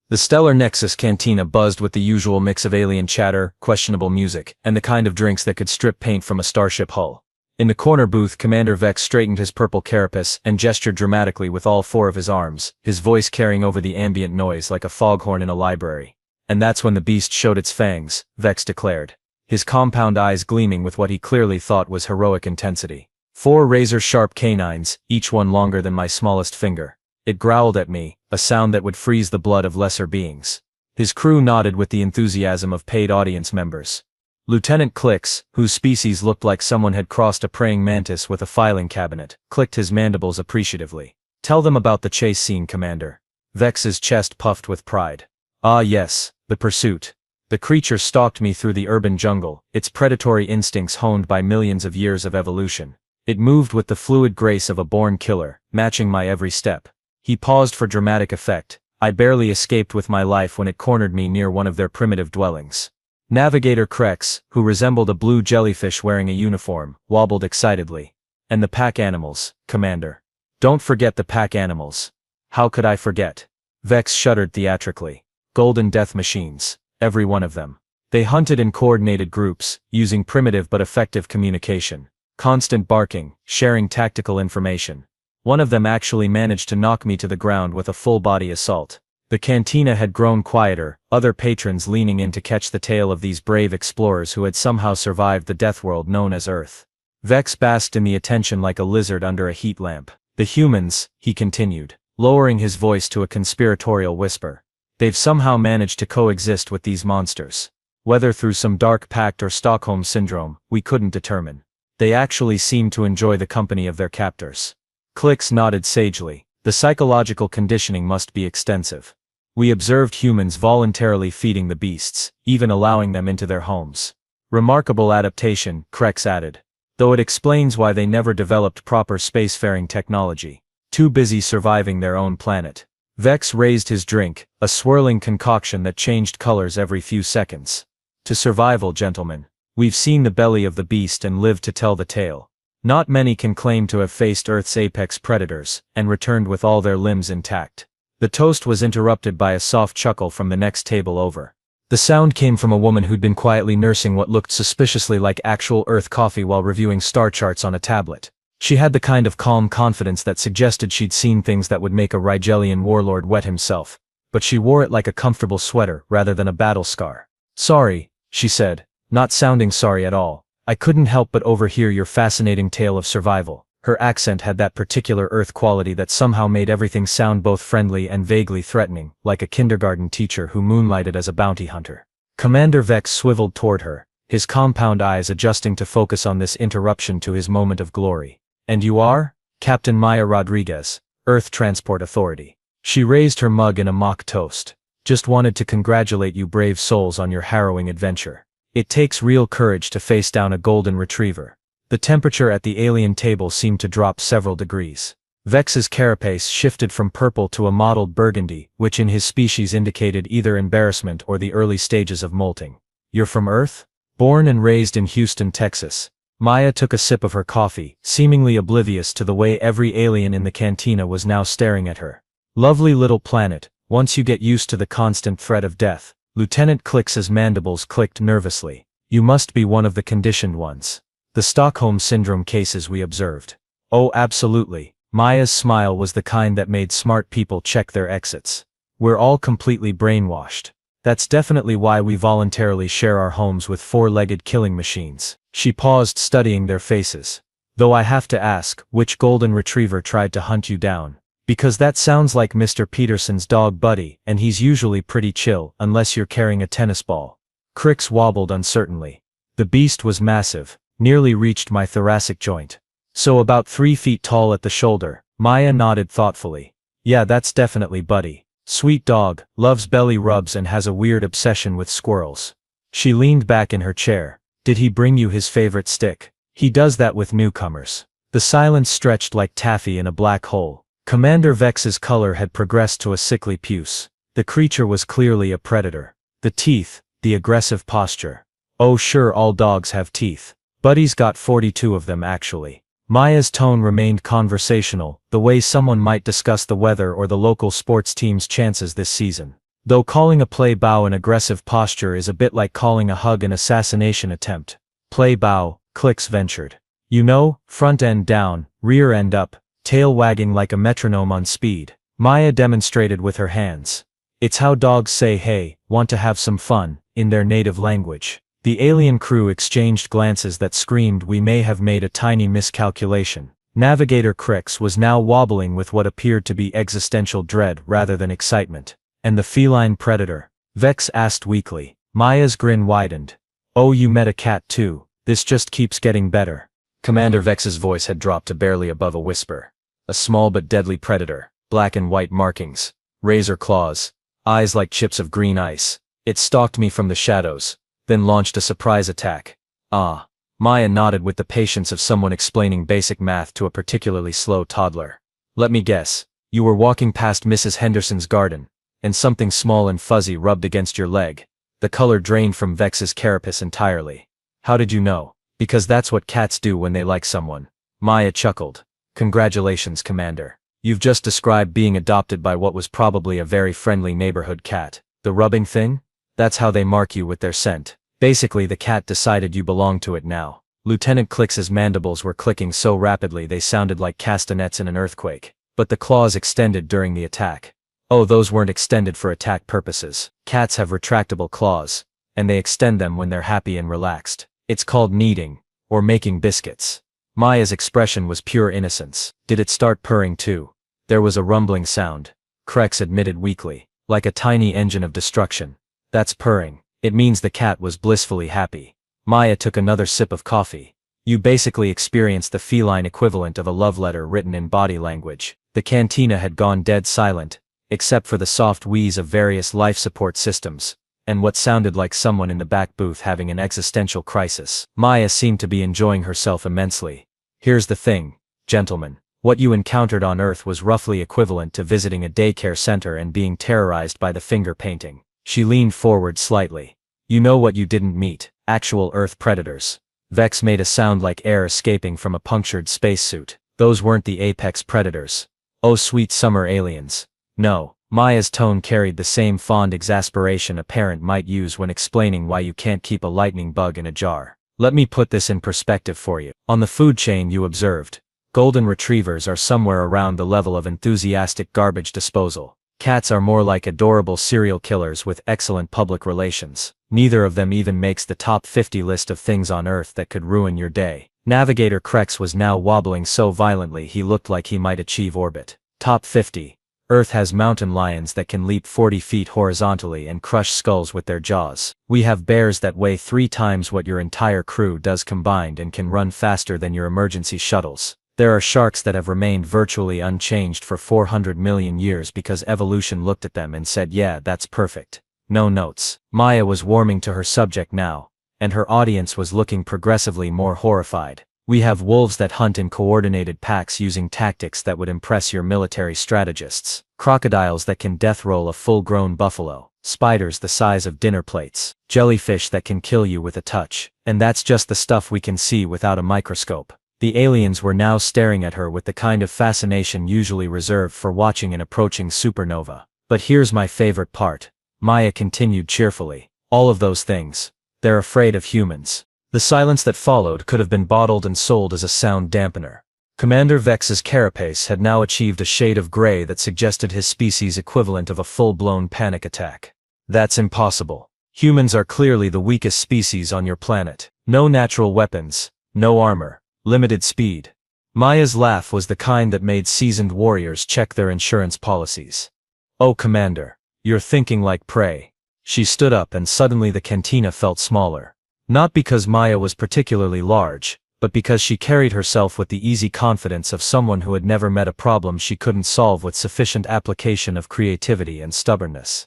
The Stellar Nexus cantina buzzed with the usual mix of alien chatter, questionable music, and the kind of drinks that could strip paint from a starship hull. In the corner booth, Commander Vex straightened his purple carapace and gestured dramatically with all four of his arms, his voice carrying over the ambient noise like a foghorn in a library. And that's when the beast showed its fangs, Vex declared, his compound eyes gleaming with what he clearly thought was heroic intensity. 4 razor-sharp canines, each one longer than my smallest finger. It growled at me, a sound that would freeze the blood of lesser beings. His crew nodded with the enthusiasm of paid audience members. Lieutenant Clicks, whose species looked like someone had crossed a praying mantis with a filing cabinet, clicked his mandibles appreciatively. Tell them about the chase scene, Commander. Vex's chest puffed with pride. Ah yes, the pursuit. The creature stalked me through the urban jungle, its predatory instincts honed by millions of years of evolution. It moved with the fluid grace of a born killer, matching my every step. He paused for dramatic effect. I barely escaped with my life when it cornered me near one of their primitive dwellings. Navigator Krex, who resembled a blue jellyfish wearing a uniform, wobbled excitedly. And the pack animals, Commander. Don't forget the pack animals. How could I forget? Vex shuddered theatrically. Golden death machines. Every one of them. They hunted in coordinated groups, using primitive but effective communication. Constant barking, sharing tactical information. One of them actually managed to knock me to the ground with a full-body assault. The cantina had grown quieter, other patrons leaning in to catch the tale of these brave explorers who had somehow survived the death world known as Earth. Vex basked in the attention like a lizard under a heat lamp. The humans, he continued, lowering his voice to a conspiratorial whisper. They've somehow managed to coexist with these monsters. Whether through some dark pact or Stockholm Syndrome, we couldn't determine. They actually seemed to enjoy the company of their captors. Clicks nodded sagely. The psychological conditioning must be extensive. We observed humans voluntarily feeding the beasts, even allowing them into their homes. Remarkable adaptation, Krex added. Though it explains why they never developed proper spacefaring technology. Too busy surviving their own planet. Vex raised his drink, a swirling concoction that changed colors every few seconds. To survival, gentlemen. We've seen the belly of the beast and lived to tell the tale. Not many can claim to have faced Earth's apex predators, and returned with all their limbs intact. The toast was interrupted by a soft chuckle from the next table over. The sound came from a woman who'd been quietly nursing what looked suspiciously like actual Earth coffee while reviewing star charts on a tablet. She had the kind of calm confidence that suggested she'd seen things that would make a Rigelian warlord wet himself, but she wore it like a comfortable sweater rather than a battle scar. Sorry, she said, not sounding sorry at all. I couldn't help but overhear your fascinating tale of survival. Her accent had that particular Earth quality that somehow made everything sound both friendly and vaguely threatening, like a kindergarten teacher who moonlighted as a bounty hunter. Commander Vex swiveled toward her, his compound eyes adjusting to focus on this interruption to his moment of glory. And you are? Captain Maya Rodriguez, Earth Transport Authority. She raised her mug in a mock toast. Just wanted to congratulate you brave souls on your harrowing adventure. It takes real courage to face down a golden retriever. The temperature at the alien table seemed to drop several degrees. Vex's carapace shifted from purple to a mottled burgundy, which in his species indicated either embarrassment or the early stages of molting. You're from Earth? Born and raised in Houston, Texas. Maya took a sip of her coffee, seemingly oblivious to the way every alien in the cantina was now staring at her. Lovely little planet, once you get used to the constant threat of death. Lieutenant Clix's mandibles clicked nervously. You must be one of the conditioned ones. The Stockholm Syndrome cases we observed. Oh, absolutely. Maya's smile was the kind that made smart people check their exits. We're all completely brainwashed. That's definitely why we voluntarily share our homes with 4-legged killing machines. She paused, studying their faces. Though I have to ask, which golden retriever tried to hunt you down? Because that sounds like Mr. Peterson's dog Buddy, and he's usually pretty chill, unless you're carrying a tennis ball. Crix wobbled uncertainly. The beast was massive, nearly reached my thoracic joint. So about 3 feet tall at the shoulder. Maya nodded thoughtfully. Yeah, that's definitely Buddy. Sweet dog, loves belly rubs and has a weird obsession with squirrels. She leaned back in her chair. Did he bring you his favorite stick? He does that with newcomers. The silence stretched like taffy in a black hole. Commander Vex's color had progressed to a sickly puce. The creature was clearly a predator. The teeth, the aggressive posture. Oh sure, all dogs have teeth. Buddy's got 42 of them actually. Maya's tone remained conversational, the way someone might discuss the weather or the local sports team's chances this season. Though calling a play bow an aggressive posture is a bit like calling a hug an assassination attempt. Play bow, clicks ventured. You know, front end down, rear end up, tail wagging like a metronome on speed. Maya demonstrated with her hands. It's how dogs say hey, want to have some fun, in their native language. The alien crew exchanged glances that screamed we may have made a tiny miscalculation. Navigator Crix was now wobbling with what appeared to be existential dread rather than excitement. And the feline predator? Vex asked weakly. Maya's grin widened. Oh, you met a cat too. This just keeps getting better. Commander Vex's voice had dropped to barely above a whisper. A small but deadly predator, black and white markings, razor claws, eyes like chips of green ice. It stalked me from the shadows, then launched a surprise attack. Ah. Maya nodded with the patience of someone explaining basic math to a particularly slow toddler. Let me guess, you were walking past Mrs. Henderson's garden, and something small and fuzzy rubbed against your leg. The color drained from Vex's carapace entirely. How did you know? Because that's what cats do when they like someone. Maya chuckled. Congratulations, Commander. You've just described being adopted by what was probably a very friendly neighborhood cat. The rubbing thing? That's how they mark you with their scent. Basically, the cat decided you belong to it now. Lieutenant Clix's mandibles were clicking so rapidly they sounded like castanets in an earthquake. But the claws extended during the attack. Oh, those weren't extended for attack purposes. Cats have retractable claws, and they extend them when they're happy and relaxed. It's called kneading, or making biscuits. Maya's expression was pure innocence. Did it start purring too? There was a rumbling sound. Crex admitted weakly, like a tiny engine of destruction. That's purring. It means the cat was blissfully happy. Maya took another sip of coffee. You basically experienced the feline equivalent of a love letter written in body language. The cantina had gone dead silent, except for the soft wheeze of various life support systems, and what sounded like someone in the back booth having an existential crisis. Maya seemed to be enjoying herself immensely. Here's the thing, gentlemen. What you encountered on Earth was roughly equivalent to visiting a daycare center and being terrorized by the finger painting. She leaned forward slightly. You know what you didn't meet? Actual Earth predators. Vex made a sound like air escaping from a punctured spacesuit. Those weren't the apex predators. Oh, sweet summer aliens. No. Maya's tone carried the same fond exasperation a parent might use when explaining why you can't keep a lightning bug in a jar. Let me put this in perspective for you. On the food chain you observed, golden retrievers are somewhere around the level of enthusiastic garbage disposal. Cats are more like adorable serial killers with excellent public relations. Neither of them even makes the top 50 list of things on Earth that could ruin your day. Navigator Crex was now wobbling so violently he looked like he might achieve orbit. Top 50. Earth has mountain lions that can leap 40 feet horizontally and crush skulls with their jaws. We have bears that weigh 3 times what your entire crew does combined and can run faster than your emergency shuttles. There are sharks that have remained virtually unchanged for 400 million years because evolution looked at them and said, yeah, that's perfect. No notes. Maya was warming to her subject now, and her audience was looking progressively more horrified. We have wolves that hunt in coordinated packs using tactics that would impress your military strategists. Crocodiles that can death roll a full-grown buffalo. Spiders the size of dinner plates. Jellyfish that can kill you with a touch. And that's just the stuff we can see without a microscope. The aliens were now staring at her with the kind of fascination usually reserved for watching an approaching supernova. But here's my favorite part. Maya continued cheerfully. All of those things. They're afraid of humans. The silence that followed could have been bottled and sold as a sound dampener. Commander Vex's carapace had now achieved a shade of gray that suggested his species' equivalent of a full-blown panic attack. That's impossible. Humans are clearly the weakest species on your planet. No natural weapons, no armor. Limited speed. Maya's laugh was the kind that made seasoned warriors check their insurance policies. Oh, Commander, you're thinking like prey. She stood up and suddenly the cantina felt smaller. Not because Maya was particularly large, but because she carried herself with the easy confidence of someone who had never met a problem she couldn't solve with sufficient application of creativity and stubbornness.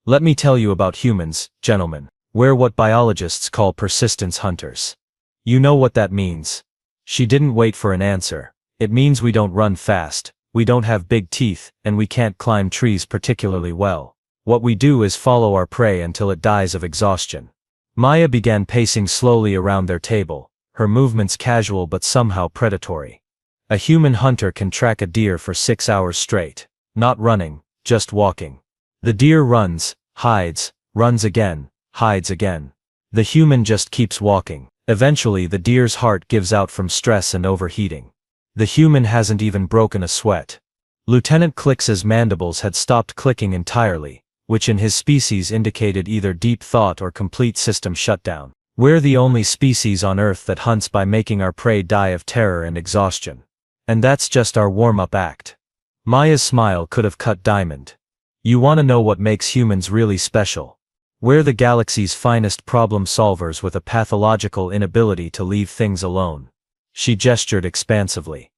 Let me tell you about humans, gentlemen. We're what biologists call persistence hunters. You know what that means. She didn't wait for an answer. It means we don't run fast, we don't have big teeth, and we can't climb trees particularly well. What we do is follow our prey until it dies of exhaustion. Maya began pacing slowly around their table, her movements casual but somehow predatory. A human hunter can track a deer for 6 hours straight, not running, just walking. The deer runs, hides, runs again, hides again. The human just keeps walking. Eventually the deer's heart gives out from stress and overheating. The human hasn't even broken a sweat. Lieutenant Clix's mandibles had stopped clicking entirely, which in his species indicated either deep thought or complete system shutdown. We're the only species on Earth that hunts by making our prey die of terror and exhaustion. And that's just our warm-up act. Maya's smile could have cut diamond. You want to know what makes humans really special? We're the galaxy's finest problem solvers with a pathological inability to leave things alone. She gestured expansively.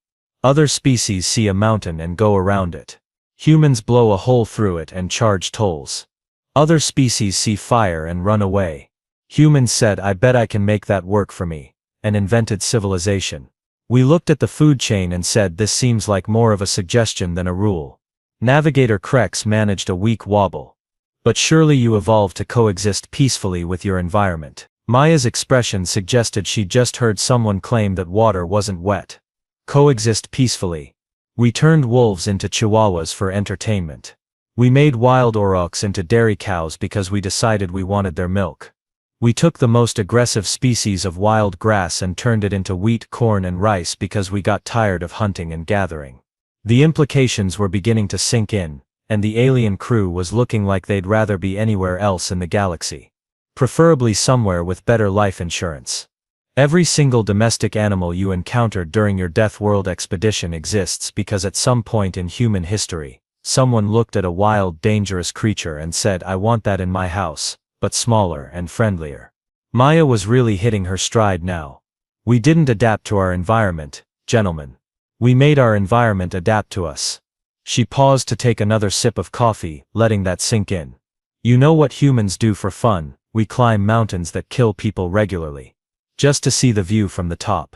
Other species see a mountain and go around it. Humans blow a hole through it and charge tolls. Other species see fire and run away. Humans said, I bet I can make that work for me, and invented civilization. We looked at the food chain and said this seems like more of a suggestion than a rule. Navigator Krex managed a weak wobble. But surely you evolved to coexist peacefully with your environment. Maya's expression suggested she'd just heard someone claim that water wasn't wet. Coexist peacefully. We turned wolves into chihuahuas for entertainment. We made wild aurochs into dairy cows because we decided we wanted their milk. We took the most aggressive species of wild grass and turned it into wheat, corn and rice because we got tired of hunting and gathering. The implications were beginning to sink in, and the alien crew was looking like they'd rather be anywhere else in the galaxy. Preferably somewhere with better life insurance. Every single domestic animal you encountered during your Death World expedition exists because at some point in human history, someone looked at a wild, dangerous creature and said, I want that in my house, but smaller and friendlier. Maya was really hitting her stride now. We didn't adapt to our environment, gentlemen. We made our environment adapt to us. She paused to take another sip of coffee, letting that sink in. You know what humans do for fun? We climb mountains that kill people regularly. Just to see the view from the top.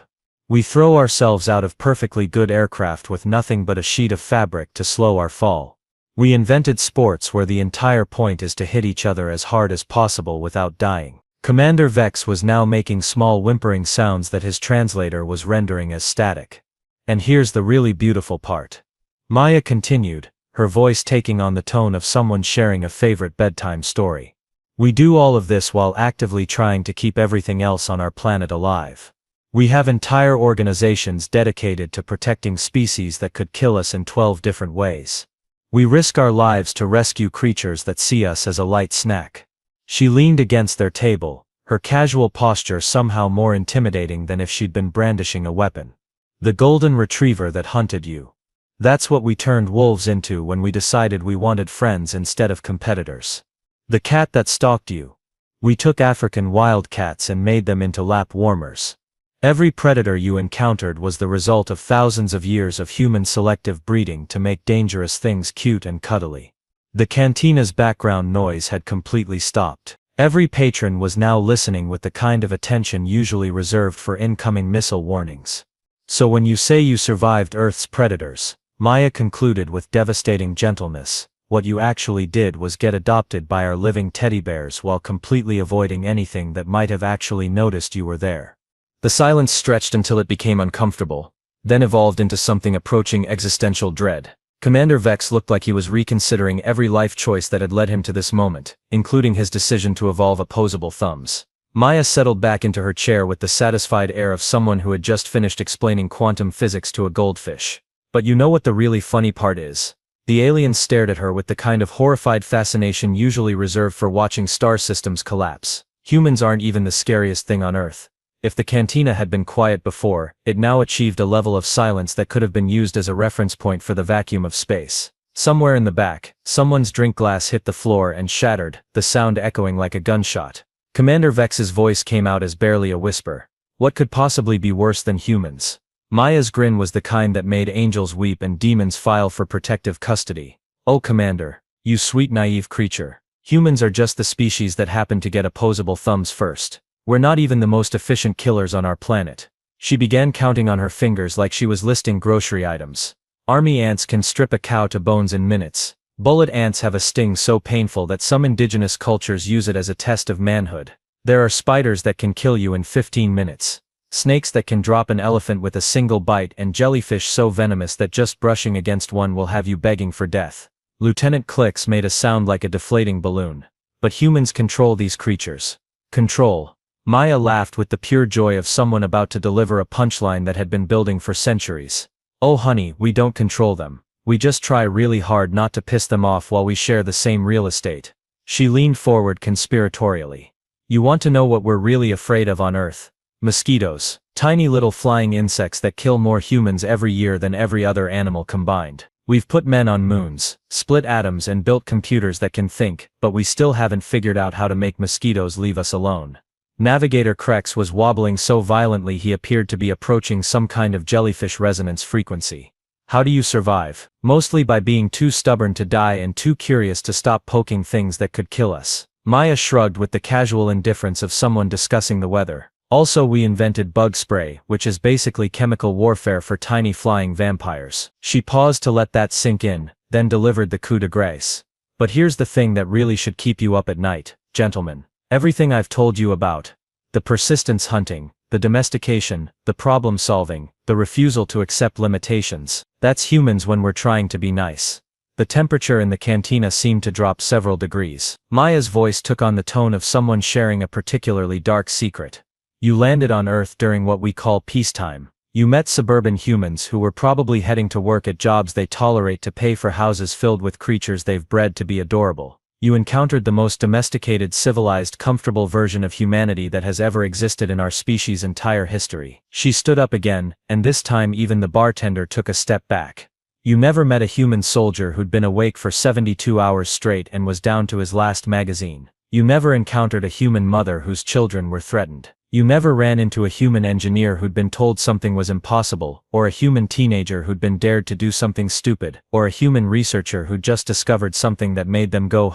We throw ourselves out of perfectly good aircraft with nothing but a sheet of fabric to slow our fall. We invented sports where the entire point is to hit each other as hard as possible without dying. Commander Vex was now making small whimpering sounds that his translator was rendering as static. And here's the really beautiful part. Maya continued, her voice taking on the tone of someone sharing a favorite bedtime story. We do all of this while actively trying to keep everything else on our planet alive. We have entire organizations dedicated to protecting species that could kill us in 12 different ways. We risk our lives to rescue creatures that see us as a light snack. She leaned against their table, her casual posture somehow more intimidating than if she'd been brandishing a weapon. The golden retriever that hunted you. That's what we turned wolves into when we decided we wanted friends instead of competitors. The cat that stalked you. We took African wildcats and made them into lap warmers. Every predator you encountered was the result of thousands of years of human selective breeding to make dangerous things cute and cuddly. The cantina's background noise had completely stopped. Every patron was now listening with the kind of attention usually reserved for incoming missile warnings. So when you say you survived Earth's predators, Maya concluded with devastating gentleness, what you actually did was get adopted by our living teddy bears while completely avoiding anything that might have actually noticed you were there. The silence stretched until it became uncomfortable, then evolved into something approaching existential dread. Commander Vex looked like he was reconsidering every life choice that had led him to this moment, including his decision to evolve opposable thumbs. Maya settled back into her chair with the satisfied air of someone who had just finished explaining quantum physics to a goldfish. But you know what the really funny part is? The aliens stared at her with the kind of horrified fascination usually reserved for watching star systems collapse. Humans aren't even the scariest thing on Earth. If the cantina had been quiet before, it now achieved a level of silence that could have been used as a reference point for the vacuum of space. Somewhere in the back, someone's drink glass hit the floor and shattered, the sound echoing like a gunshot. Commander Vex's voice came out as barely a whisper. What could possibly be worse than humans? Maya's grin was the kind that made angels weep and demons file for protective custody. Oh Commander, you sweet naive creature. Humans are just the species that happen to get opposable thumbs first. We're not even the most efficient killers on our planet. She began counting on her fingers like she was listing grocery items. Army ants can strip a cow to bones in minutes. Bullet ants have a sting so painful that some indigenous cultures use it as a test of manhood. There are spiders that can kill you in 15 minutes. Snakes that can drop an elephant with a single bite, and jellyfish so venomous that just brushing against one will have you begging for death. Lieutenant Clix made a sound like a deflating balloon. But humans control these creatures. Control. Maya laughed with the pure joy of someone about to deliver a punchline that had been building for centuries. Oh honey, we don't control them. We just try really hard not to piss them off while we share the same real estate. She leaned forward conspiratorially. You want to know what we're really afraid of on Earth? Mosquitoes. Tiny little flying insects that kill more humans every year than every other animal combined. We've put men on moons, split atoms and built computers that can think, but we still haven't figured out how to make mosquitoes leave us alone. Navigator Krex was wobbling so violently he appeared to be approaching some kind of jellyfish resonance frequency. How do you survive? Mostly by being too stubborn to die and too curious to stop poking things that could kill us. Maya shrugged with the casual indifference of someone discussing the weather. Also, we invented bug spray, which is basically chemical warfare for tiny flying vampires. She paused to let that sink in, then delivered the coup de grace. But here's the thing that really should keep you up at night, gentlemen. Everything I've told you about. The persistence hunting, the domestication, the problem solving, the refusal to accept limitations. That's humans when we're trying to be nice. The temperature in the cantina seemed to drop several degrees. Maya's voice took on the tone of someone sharing a particularly dark secret. You landed on Earth during what we call peacetime. You met suburban humans who were probably heading to work at jobs they tolerate to pay for houses filled with creatures they've bred to be adorable. You encountered the most domesticated, civilized, comfortable version of humanity that has ever existed in our species' entire history. She stood up again, and this time even the bartender took a step back. You never met a human soldier who'd been awake for 72 hours straight and was down to his last magazine. You never encountered a human mother whose children were threatened. You never ran into a human engineer who'd been told something was impossible, or a human teenager who'd been dared to do something stupid, or a human researcher who'd just discovered something that made them go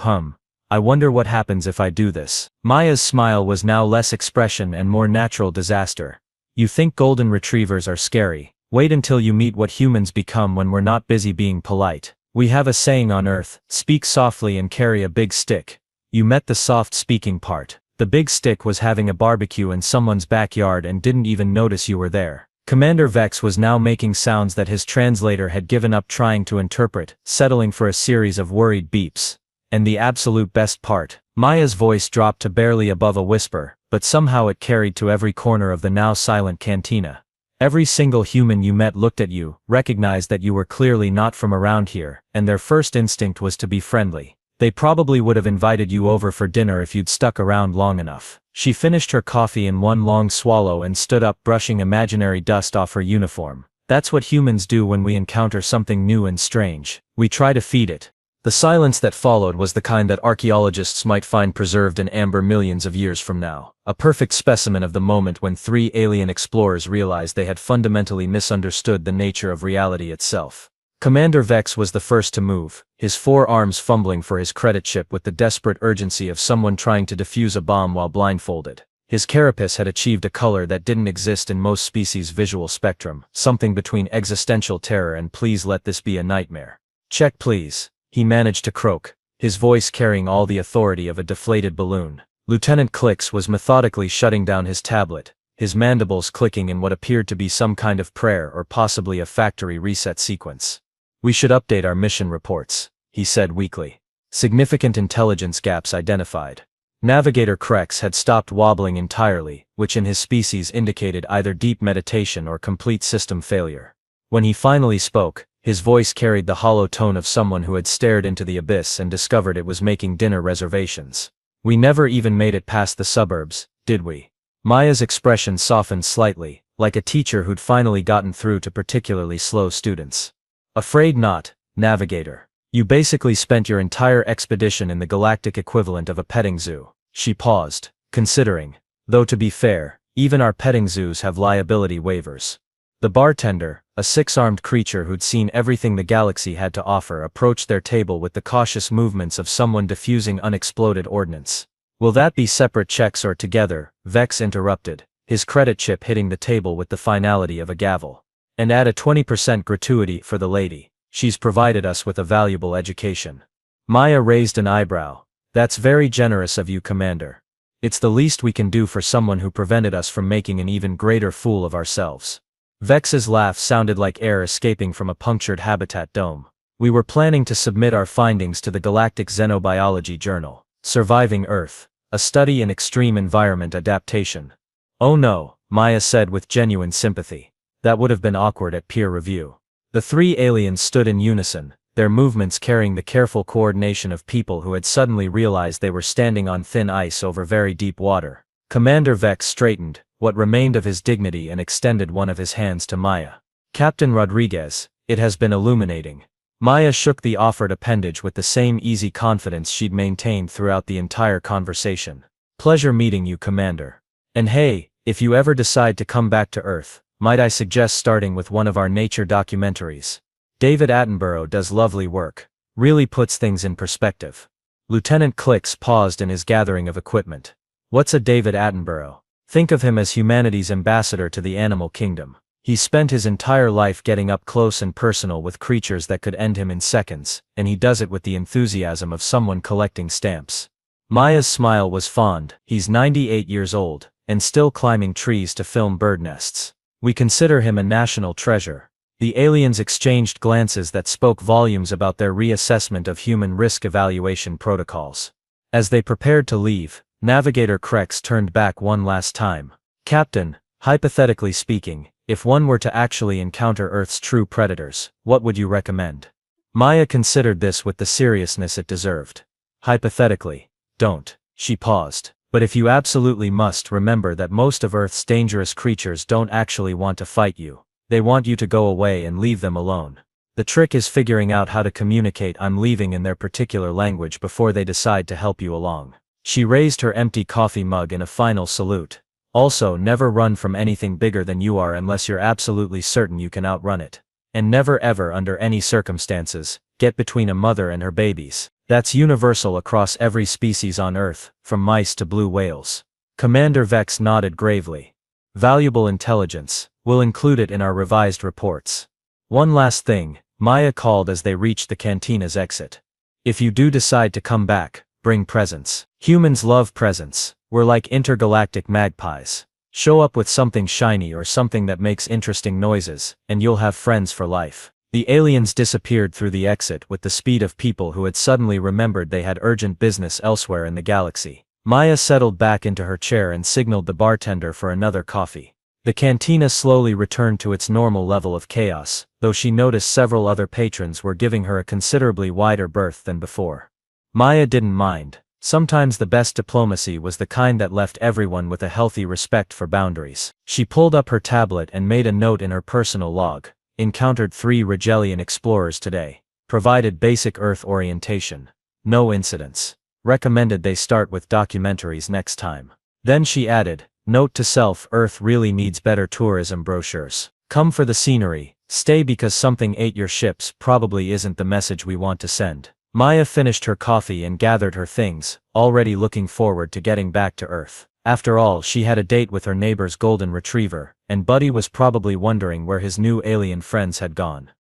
I wonder what happens if I do this. Maya's smile was now less expression and more natural disaster. You think golden retrievers are scary? Wait until you meet what humans become when we're not busy being polite. We have a saying on Earth, speak softly and carry a big stick. You met the soft speaking part. The big stick was having a barbecue in someone's backyard and didn't even notice you were there. Commander Vex was now making sounds that his translator had given up trying to interpret, settling for a series of worried beeps. And the absolute best part, Maya's voice dropped to barely above a whisper, but somehow it carried to every corner of the now silent cantina. Every single human you met looked at you, recognized that you were clearly not from around here, and their first instinct was to be friendly. They probably would have invited you over for dinner if you'd stuck around long enough. She finished her coffee in one long swallow and stood up, brushing imaginary dust off her uniform. That's what humans do when we encounter something new and strange. We try to feed it. The silence that followed was the kind that archaeologists might find preserved in amber millions of years from now. A perfect specimen of the moment when three alien explorers realized they had fundamentally misunderstood the nature of reality itself. Commander Vex was the first to move, his forearms fumbling for his credit chip with the desperate urgency of someone trying to defuse a bomb while blindfolded. His carapace had achieved a color that didn't exist in most species' visual spectrum, something between existential terror and please let this be a nightmare. Check please, he managed to croak, his voice carrying all the authority of a deflated balloon. Lieutenant Klix was methodically shutting down his tablet, his mandibles clicking in what appeared to be some kind of prayer or possibly a factory reset sequence. We should update our mission reports, he said weakly. Significant intelligence gaps identified. Navigator Krex had stopped wobbling entirely, which in his species indicated either deep meditation or complete system failure. When he finally spoke, his voice carried the hollow tone of someone who had stared into the abyss and discovered it was making dinner reservations. We never even made it past the suburbs, did we? Maya's expression softened slightly, like a teacher who'd finally gotten through to particularly slow students. Afraid not, Navigator. You basically spent your entire expedition in the galactic equivalent of a petting zoo. She paused, considering. Though to be fair, even our petting zoos have liability waivers. The bartender, a six-armed creature who'd seen everything the galaxy had to offer, approached their table with the cautious movements of someone defusing unexploded ordnance. Will that be separate checks or together? Vex interrupted, his credit chip hitting the table with the finality of a gavel. And add a 20% gratuity for the lady. She's provided us with a valuable education. Maya raised an eyebrow. That's very generous of you, Commander. It's the least we can do for someone who prevented us from making an even greater fool of ourselves. Vex's laugh sounded like air escaping from a punctured habitat dome. We were planning to submit our findings to the Galactic Xenobiology Journal. Surviving Earth, a study in extreme environment adaptation. Oh no, Maya said with genuine sympathy. That would have been awkward at peer review. The three aliens stood in unison, their movements carrying the careful coordination of people who had suddenly realized they were standing on thin ice over very deep water. Commander Vex straightened what remained of his dignity and extended one of his hands to Maya. Captain Rodriguez, it has been illuminating. Maya shook the offered appendage with the same easy confidence she'd maintained throughout the entire conversation. Pleasure meeting you, Commander. And hey, if you ever decide to come back to Earth, might I suggest starting with one of our nature documentaries? David Attenborough does lovely work. Really puts things in perspective. Lieutenant Clicks paused in his gathering of equipment. What's a David Attenborough? Think of him as humanity's ambassador to the animal kingdom. He spent his entire life getting up close and personal with creatures that could end him in seconds, and he does it with the enthusiasm of someone collecting stamps. Maya's smile was fond. He's 98 years old, and still climbing trees to film bird nests. We consider him a national treasure. The aliens exchanged glances that spoke volumes about their reassessment of human risk evaluation protocols. As they prepared to leave, Navigator Krex turned back one last time. Captain, hypothetically speaking, if one were to actually encounter Earth's true predators, what would you recommend? Maya considered this with the seriousness it deserved. Hypothetically, don't. She paused. But if you absolutely must, remember that most of Earth's dangerous creatures don't actually want to fight you. They want you to go away and leave them alone. The trick is figuring out how to communicate "I'm leaving" in their particular language before they decide to help you along. She raised her empty coffee mug in a final salute. Also, never run from anything bigger than you are unless you're absolutely certain you can outrun it. And never ever, under any circumstances, get between a mother and her babies. That's universal across every species on Earth, from mice to blue whales. Commander Vex nodded gravely. Valuable intelligence. We'll include it in our revised reports. One last thing, Maya called as they reached the cantina's exit. If you do decide to come back, bring presents. Humans love presents. We're like intergalactic magpies. Show up with something shiny or something that makes interesting noises, and you'll have friends for life. The aliens disappeared through the exit with the speed of people who had suddenly remembered they had urgent business elsewhere in the galaxy. Maya settled back into her chair and signaled the bartender for another coffee. The cantina slowly returned to its normal level of chaos, though she noticed several other patrons were giving her a considerably wider berth than before. Maya didn't mind. Sometimes the best diplomacy was the kind that left everyone with a healthy respect for boundaries. She pulled up her tablet and made a note in her personal log. Encountered 3 Rigelian explorers today. Provided basic Earth orientation. No incidents. Recommended they start with documentaries next time. Then she added, note to self, Earth really needs better tourism brochures. Come for the scenery, stay because something ate your ships probably isn't the message we want to send. Maya finished her coffee and gathered her things, already looking forward to getting back to Earth. After all, she had a date with her neighbor's golden retriever, and Buddy was probably wondering where his new alien friends had gone.